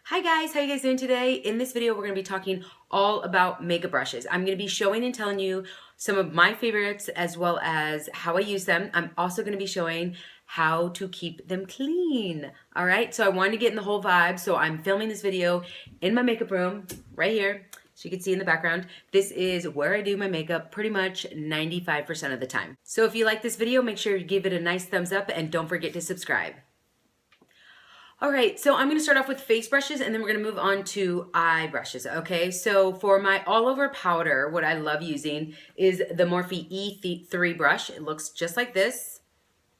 Hi guys, how you guys doing today? In this video, we're going to be talking all about makeup brushes. I'm going to be showing and telling you some of my favorites as well as how I use them. I'm also going to be showing how to keep them clean. All right, so I wanted to get in the whole vibe, so I'm filming this video in my makeup room right here. So you can see in the background, this is where I do my makeup pretty much 95% of the time. So if you like this video, make sure you give it a nice thumbs up and don't forget to subscribe. All right, so I'm gonna start off with face brushes and then we're gonna move on to eye brushes, okay? So for my all over powder, what I love using is the Morphe E3 brush. It looks just like this.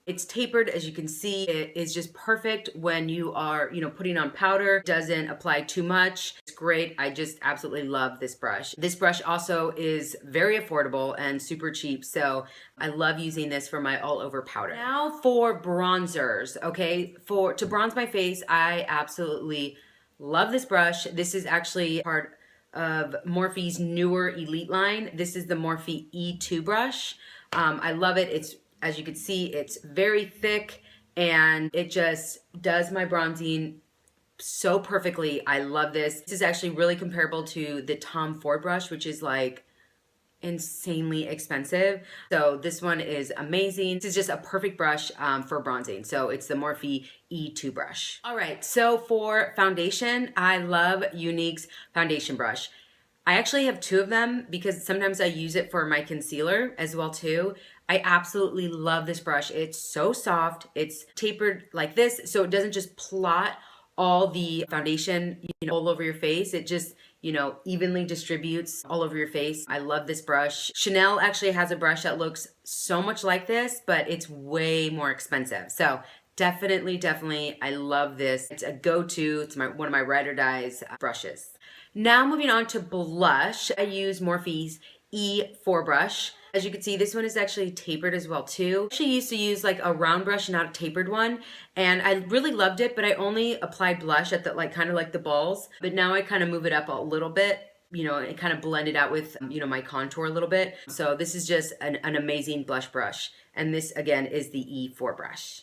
It's tapered, as you can see. It is just perfect when you are, putting on powder. Doesn't apply too much. It's great. I just absolutely love this brush. This brush also is very affordable and super cheap, so I love using this for my all over powder. Now for bronzers, okay? To bronze my face, I absolutely love this brush. This is actually part of Morphe's newer Elite line. This is the Morphe E2 brush. I love it. As you can see, it's very thick and it just does my bronzing so perfectly. I love this. This is actually really comparable to the Tom Ford brush, which is like insanely expensive. So this one is amazing. This is just a perfect brush for bronzing. So it's the Morphe E2 brush. All right, so for foundation, I love Younique's foundation brush. I actually have two of them because sometimes I use it for my concealer as well too. I absolutely love this brush. It's so soft. It's tapered like this, so it doesn't just plot all the foundation, all over your face. It just, evenly distributes all over your face. I love this brush. Chanel actually has a brush that looks so much like this, but it's way more expensive. So definitely, I love this. It's a go-to. It's one of my ride or dies brushes. Now moving on to blush, I use Morphe's E4 brush. As you can see, this one is actually tapered as well too. I actually used to use like a round brush, not a tapered one, and I really loved it, but I only applied blush at the kind of like the balls. But now I kind of move it up a little bit, and kind of blend it out with, my contour a little bit. So this is just an amazing blush brush. And this again is the E4 brush.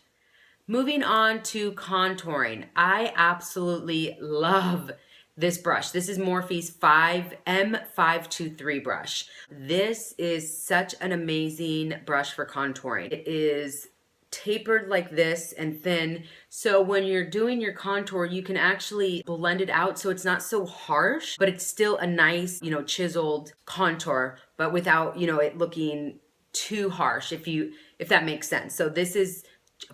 Moving on to contouring, I absolutely love this brush. This is Morphe's M523 brush. This is such an amazing brush for contouring. It is tapered like this and thin, so when you're doing your contour, you can actually blend it out so it's not so harsh, but it's still a nice, chiseled contour, but without, it looking too harsh, if that makes sense. So this is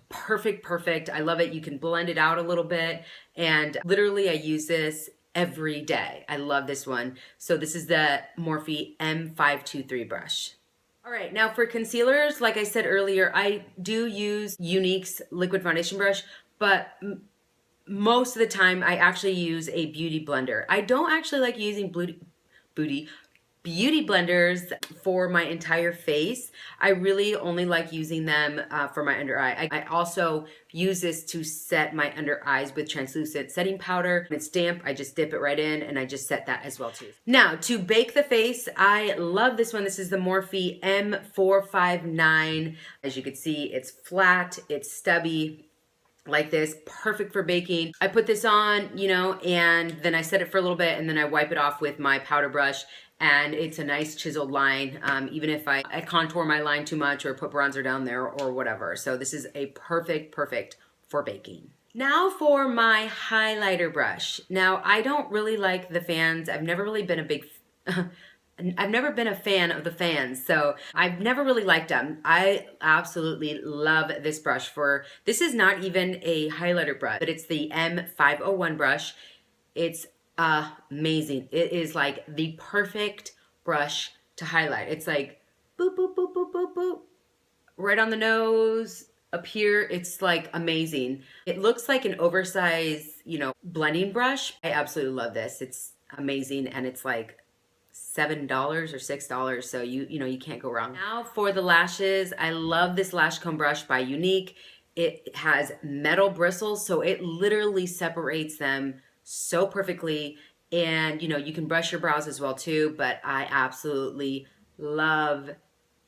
perfect. I love it. You can blend it out a little bit, and literally I use this every day. I love this one. So this is the Morphe M523 brush. All right, now for concealers, like I said earlier, I do use Younique's liquid foundation brush, but most of the time I actually use a beauty blender. I don't actually like using beauty blenders for my entire face. I really only like using them for my under eye. I also use this to set my under eyes with translucent setting powder. When it's damp, I just dip it right in and I just set that as well too. Now to bake the face, I love this one. This is the Morphe M459. As you can see, it's flat, it's stubby, like this, perfect for baking. I put this on, and then I set it for a little bit and then I wipe it off with my powder brush, and it's a nice chiseled line, even if I contour my line too much or put bronzer down there or whatever. So this is a perfect for baking. Now for my highlighter brush. Now I don't really like the fans. I've never really been I've never been a fan of the fans, so I've never really liked them. I absolutely love this brush. This is not even a highlighter brush, but it's the M501 brush. It's amazing. It is like the perfect brush to highlight. It's like boop, boop, boop, boop, boop, boop. Right on the nose, up here, it's like amazing. It looks like an oversized, blending brush. I absolutely love this. It's amazing, and it's like $7 or $6, so you can't go wrong. Now for the lashes, I love this lash comb brush by Younique. It has metal bristles, so it literally separates them so perfectly, and you can brush your brows as well too, but I absolutely love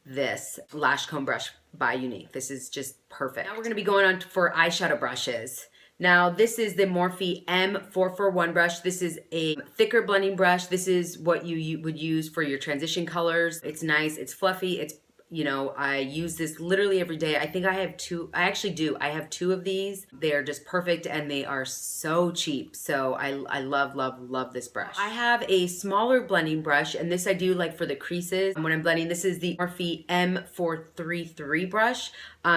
this lash comb brush by Younique. This is just perfect. Now we're going to be going on for eyeshadow brushes. Now this is the Morphe M441 brush. This is a thicker blending brush. This is what you would use for your transition colors. It's nice, it's fluffy, it's, you know, I use this literally every day. I think I have two, I actually do. I have two of these. They are just perfect and they are so cheap. So I love, love, love this brush. I have a smaller blending brush and this I do like for the creases. When I'm blending, this is the Morphe M433 brush.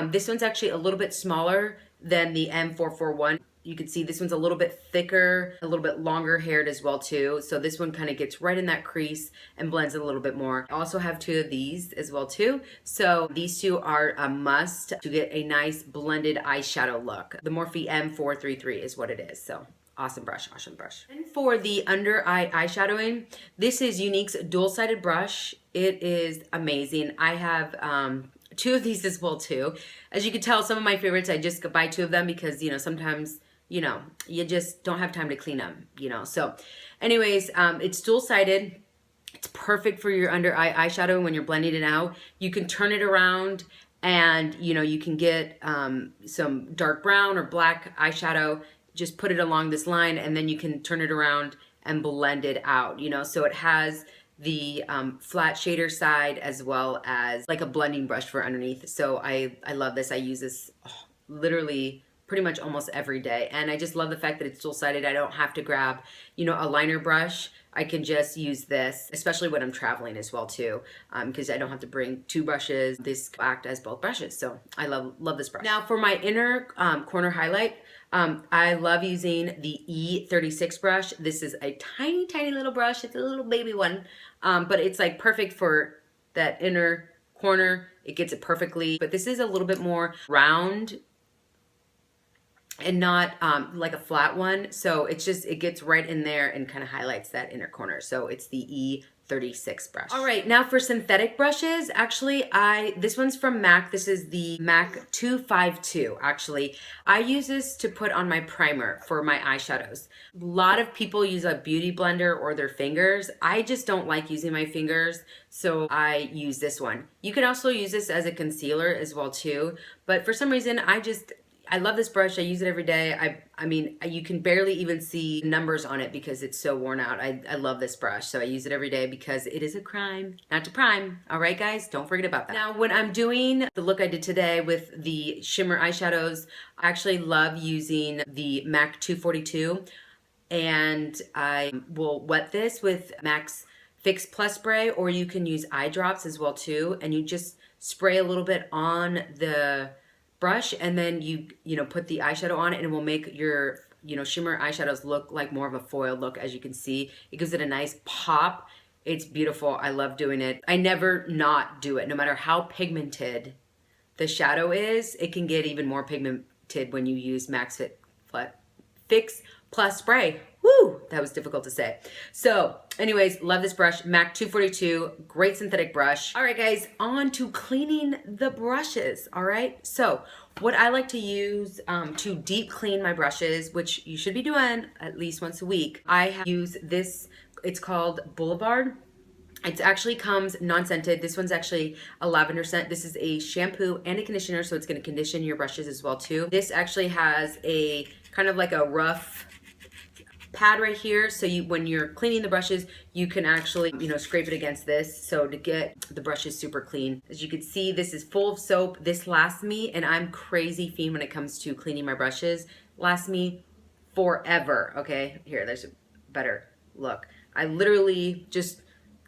This one's actually a little bit smaller than the M441. You can see this one's a little bit thicker, a little bit longer haired as well too. So this one kind of gets right in that crease and blends a little bit more. I also have two of these as well too. So these two are a must to get a nice blended eyeshadow look. The Morphe M433 is what it is. So awesome brush, awesome brush. And for the under eye eyeshadowing, this is Younique's dual-sided brush. It is amazing. I have two of these as well too. As you can tell, some of my favorites, I just buy two of them because, you know, sometimes, you know, you just don't have time to clean them, you know. So anyways, it's dual-sided. It's perfect for your under eye eyeshadow when you're blending it out. You can turn it around and, you know, you can get some dark brown or black eyeshadow, just put it along this line and then you can turn it around and blend it out, you know. So it has the flat shader side as well as like a blending brush for underneath. So I love this. I use this literally pretty much almost every day. And I just love the fact that it's dual-sided. I don't have to grab, you know, a liner brush. I can just use this, especially when I'm traveling as well too, because I don't have to bring two brushes. This act as both brushes. So I love this brush. Now for my inner corner highlight, I love using the E36 brush. This is a tiny, tiny little brush. It's a little baby one, but it's like perfect for that inner corner. It gets it perfectly, but this is a little bit more round and not like a flat one. So it's just, it gets right in there and kind of highlights that inner corner. So it's the E36 brush. All right, now for synthetic brushes, actually this one's from MAC. This is the MAC 252, actually. I use this to put on my primer for my eyeshadows. A lot of people use a beauty blender or their fingers. I just don't like using my fingers, so I use this one. You can also use this as a concealer as well too, but for some reason I love this brush. I use it every day. I mean, you can barely even see numbers on it because it's so worn out. I love this brush, so I use it every day because it is a crime not to prime. All right, guys, don't forget about that. Now, when I'm doing the look I did today with the shimmer eyeshadows, I actually love using the MAC 242, and I will wet this with MAC's Fix Plus spray, or you can use eye drops as well too, and you just spray a little bit on the brush and then you know, put the eyeshadow on it, and it will make your, you know, shimmer eyeshadows look like more of a foil look. As you can see, it gives it a nice pop. It's beautiful. I love doing it. I never not do it. No matter how pigmented the shadow is, it can get even more pigmented when you use MAC's Fix Plus spray. Woo, that was difficult to say. So anyways, love this brush, MAC 242, great synthetic brush. All right, guys, on to cleaning the brushes, all right? So what I like to use to deep clean my brushes, which you should be doing at least once a week, I use this, it's called Boulevard. It actually comes non-scented. This one's actually a lavender scent. This is a shampoo and a conditioner, so it's gonna condition your brushes as well too. This actually has a kind of like a rough pad right here, so when you're cleaning the brushes, you can actually, you know, scrape it against this, so to get the brushes super clean. As you can see, this is full of soap. This lasts me, and I'm crazy fiend when it comes to cleaning my brushes. Lasts me forever. Okay, here, there's a better look. I literally just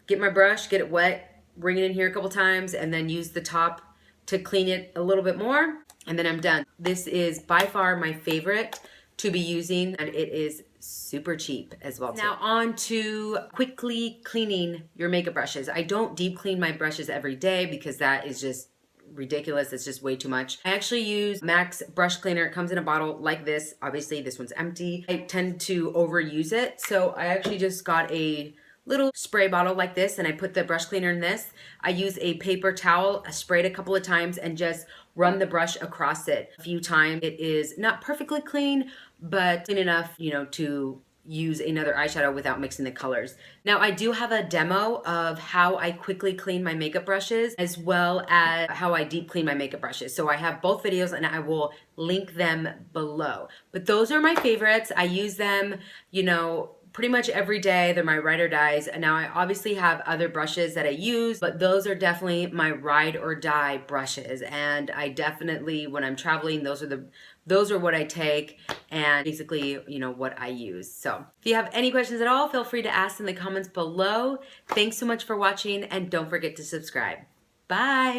get my brush, get it wet, bring it in here a couple times, and then use the top to clean it a little bit more, and then I'm done. This is by far my favorite to be using, and it is super cheap as well too. Now on to quickly cleaning your makeup brushes. I don't deep clean my brushes every day because that is just ridiculous. It's just way too much. I actually use MAC's brush cleaner. It comes in a bottle like this. Obviously this one's empty. I tend to overuse it, so I actually just got a little spray bottle like this, and I put the brush cleaner in this. I use a paper towel, I spray it a couple of times, and just run the brush across it a few times. It is not perfectly clean, but clean enough, you know, to, use another eyeshadow without mixing the colors. Now I do have a demo of how I quickly clean my makeup brushes as well as how I deep clean my makeup brushes. So I have both videos and I will link them below. But those are my favorites. I use them, you know, pretty much every day. They're my ride or dies. And now I obviously have other brushes that I use, but those are definitely my ride or die brushes. And I definitely, when I'm traveling, those are what I take and basically, you know, what I use. So if you have any questions at all, feel free to ask in the comments below. Thanks so much for watching and don't forget to subscribe. Bye.